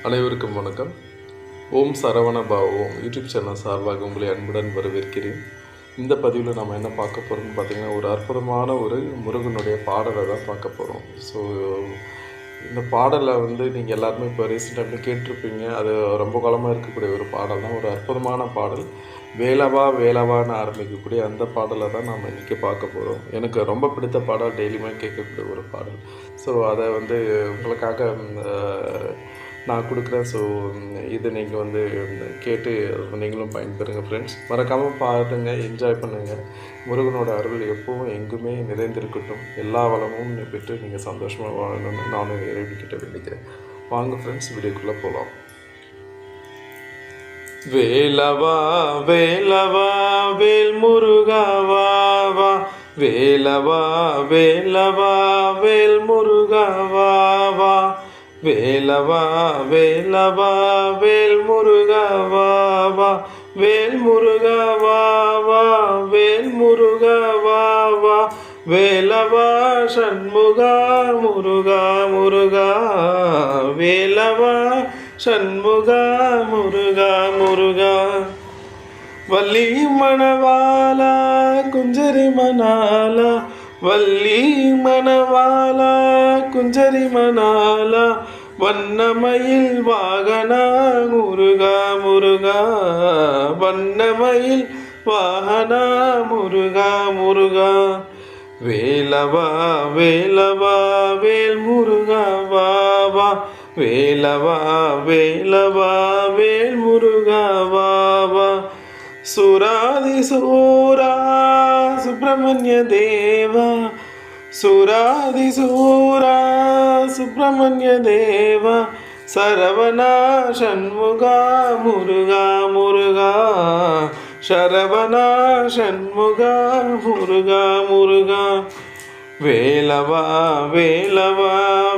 அனைவருக்கும் வணக்கம். ஓம் சரவண பவ யூடியூப் சேனல் சார்பாக உங்களை அன்புடன் வரவேற்கிறேன். இந்த பதிவில் நம்ம என்ன பார்க்க போகிறோம்னு பார்த்திங்கன்னா, ஒரு அற்புதமான ஒரு முருகனுடைய பாடலை தான் பார்க்க போகிறோம். ஸோ இந்த பாடலை நீங்கள் எல்லாருமே இப்போ ரீசெண்ட் டைமில் கேட்டிருப்பீங்க. அது ரொம்ப காலமாக இருக்கக்கூடிய ஒரு பாடல் தான், ஒரு அற்புதமான பாடல். வேலவா வேலவான்னு ஆரம்பிக்கக்கூடிய அந்த பாடலை தான் நாம் இன்றைக்கி பார்க்க போகிறோம். எனக்கு ரொம்ப பிடித்த பாடல், டெய்லியுமே கேட்கக்கூடிய ஒரு பாடல். ஸோ அதை உங்களுக்காக நான் கொடுக்குறேன். ஸோ இதை நீங்கள் கேட்டு நீங்களும் பயன்பெறுங்க ஃப்ரெண்ட்ஸ். மறக்காமல் பாருங்கள், என்ஜாய் பண்ணுங்கள். முருகனோட அருள் எப்பவும் எங்குமே நிறைந்திருக்கட்டும். எல்லா வளமும் பெற்று நீங்கள் சந்தோஷமாக வாழணும்னு நானும் இறைவன்கிட்ட வேண்டிக்கிறேன். வாங்க ஃப்ரெண்ட்ஸ், வீடியோக்குள்ளே போகலாம். வேலவா வேலவா வேல் முருகா வா வா, வேலவா வேலவா வேல் முருகா வா வா, வேலவா வேலவா வேல் முருகா வா வா, வேல் முருகா வா வா, வேல் முருகா வா வா, வேலவா சண்முகா முருகா முருகா, வேலவா சண்முகா முருகா முருகா, வள்ளி மணவாளா குஞ்சரி மணாலா, வள்ளி மணவாளா குஞ்சரி மணாலா, வண்ணமயில் வாகனா முருகா முருகா, வண்ணமயில் வாகனா முருகா முருகா, வேலவா வேலவா வேல் முருகா வா வா, வேலவா வேலவா வேல் முருகா வா வா, சுராதி சூரா சுப்பிரமணிய தேவா, சுராதி சூரா சுப்பிரமணிய தேவா, சரவணா சண்முகா முருகா முருகா, சரவணா சண்முகா முருகா முருகா, வேலவா வேலவா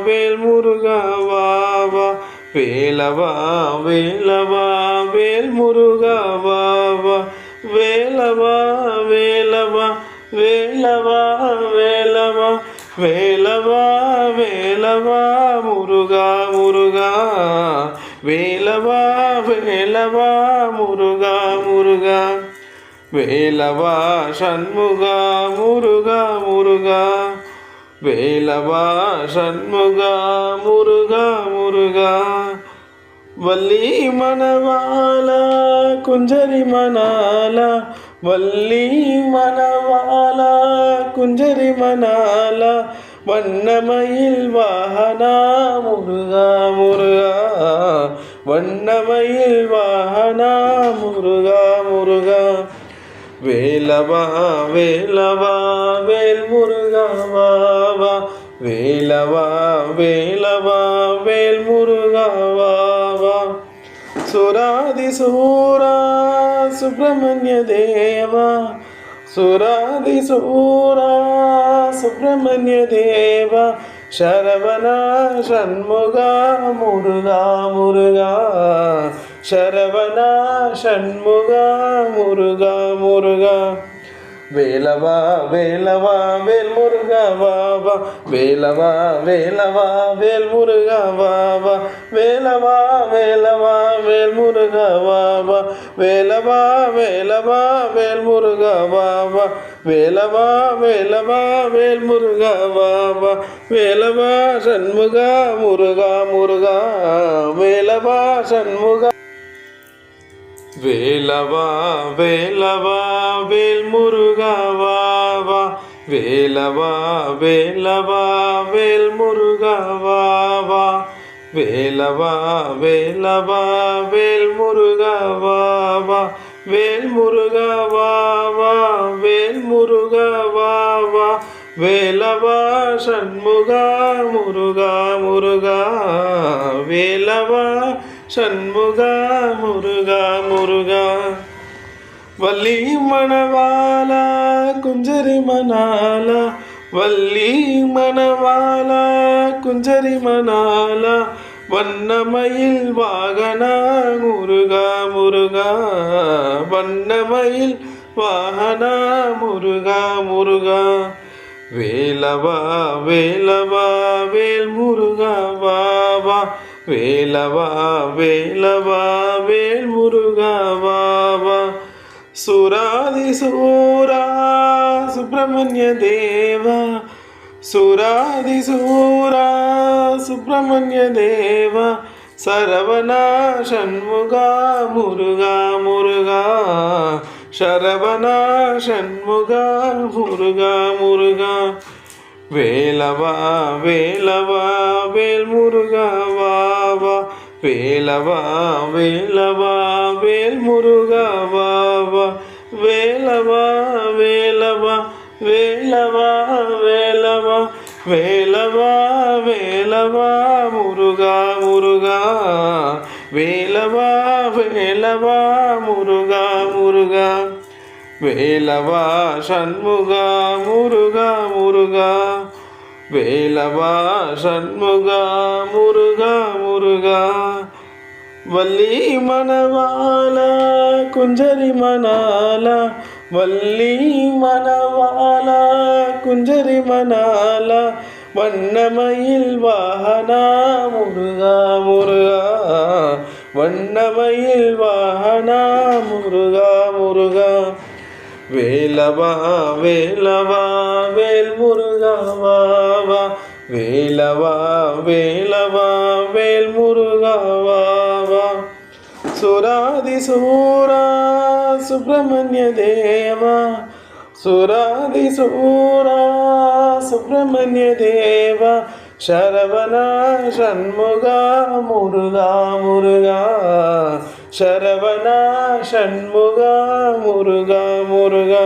வேல் முருகா வா வா, வேலவா வேலவா வேல் முருகா வா வா, வேலவா வேலவா வேலவா வேலவா, வேலவா வேலவா முருகா முருகா, வேலவா வேலவா முருகா முருகா, வேலவா சண்முகா முருகா முருகா, வேலவா சண்முகா முருகா முருகா, வள்ளி மணவாளா குஞ்சரி மணாலா, வள்ளி மணவாளா குஞ்சரி மணாலா, வண்ணமயில் வாகனா முருகா முருகா, வண்ணமயில் வாகனா முருகா முருகா, வேலவா வேலவா வேல் முருகா வா வா, வேலவா வேலவா வேல் முருகா வா வா, சுராதி சூரா சுப்பிரமணிய தேவா, சுராதி சூரா சுப்பிரமணிய தேவா, சரவணா சண்முகா முருகா முருகா, சரவணா சண்முகா முருகா முருகா, வேலவா வேலவா வேல் முருகா வா வா, வேலவா வேலவா வேல் முருகா வா வா, வேலவா வேலவா வேல் முருகா வா வா, வேலவா வேலவா வேல் முருகா வா வா, வேலவா வேலவா வேல் முருகா வா வா, வேலவா சண்முகா முருகா முருகா, வேலவா சண்முகா, வேலவா வேலவா வேல் முருகா வா வா, வேலவா வேலவா வேல் முருகா வா வா, வேலவா வேலவா வேல் முருகா வா வா, வேல் முருகா வா வா, வேல் முருகா வா வா, வேலவா சண்முகா முருகா முருகா, வேலவா சண்முகா முருகா முருகா, வள்ளி மணவாளா குஞ்சரி மணாலா, வள்ளி மணவாளா குஞ்சரி மணாலா, வண்ணமயில் வாகனா முருகா முருகா, வண்ணமயில் வாகனா முருகா முருகா, வேலவா வேலவா வேல் முருகா வா வா, வேலவா வேலவா வேல் முருகா வா வா. சுராதி சூரா சுப்பிரமணிய தேவா, சுராதி சூரா சுப்பிரமணிய தேவா, சரவணா சண்முகா முருகா முருகா, சரவணா சண்முகா முருகா முருகா. வேலவா வேலவா வேல் முருகா வா வா, வேலவா வேலவா வேல் முருகா வா வா, வேலவா வேலவா வேலவா வேலவா, வேலவா வேலவா முருகா முருகா, வேலவா வேலவா முருகா முருகா. வேலவா சண்முகா முருகா முருகா, வேலவா சண்முகா முருகா முருகா. வள்ளி மணவாளா குஞ்சரி மணாலா, வள்ளி மணவாளா குஞ்சரி மணாலா, வண்ணமயில் வாகனா முருகா முருகா, வண்ணமயில் வாகனா முருகா முருகா. வேலவா வேலவா வேல் முருகா வா வா, வேலவா வேலவா வேல் முருகா வா வா. சுராதி சூரா சுப்பிரமணிய தேவா, சுராதி சூரா சுப்பிரமணிய தேவா, சரவணா சண்முகா முருகா முருகா, சரவணா சண்முகா முருகா முருகா.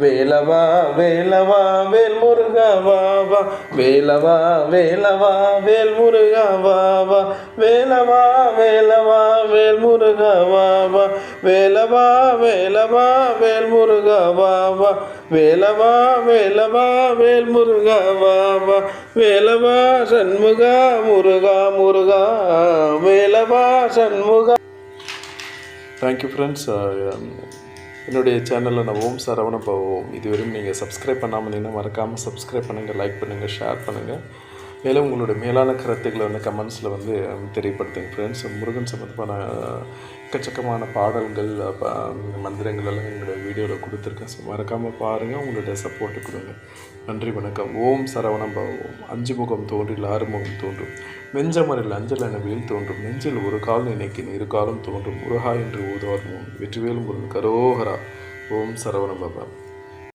வேலவா வேலவா வேல் முருகா வா வா, வேலவா வேலவா வேல் முருகா வா வா, வேலவா வேலவா வேல் முருகா வா வா, வேலவா வேலவா வேல் முருகா வா வா, வேலவா வேலவா வேல் முருகா வா வா, வேலவா சண்முகா முருகா முருகா, வேலவா சண்முகா. Thank you friends. என்னுடைய சேனலில் நான் ஓம் சரவண பவம் இதுவரையும் நீங்கள் சப்ஸ்கிரைப் பண்ணாமல் இருந்தீங்கன்னா மறக்காமல் சப்ஸ்கிரைப் பண்ணுங்கள், லைக் பண்ணுங்கள், ஷேர் பண்ணுங்கள். மேலும் உங்களுடைய மேலான கருத்துக்களை வந்து கமெண்ட்ஸில் வந்து தெரியப்படுத்துங்க ஃப்ரெண்ட்ஸ். முருகன் சம்பந்தமான எக்கச்சக்கமான பாடல்கள் மந்திரங்கள் எல்லாம் எங்களுடைய வீடியோவில் கொடுத்துருக்கேன். ஸோ மறக்காமல் பாருங்கள், உங்களுடைய சப்போர்ட்டு கொடுங்க. நன்றி, வணக்கம். ஓம் சரவண பவம். 5 முகம் தோன்றில் 6 முகம் தோன்றும், வெஞ்சமரில் அஞ்சல் என வேல் தோன்றும், நெஞ்சில் ஒரு கால் நினைக்கின் 2 காலம் தோன்றும், முருகா என்று ஊதுவார் வெற்றிவேல் முருகன் கரோகரா. ஓம் சரவண பவம்.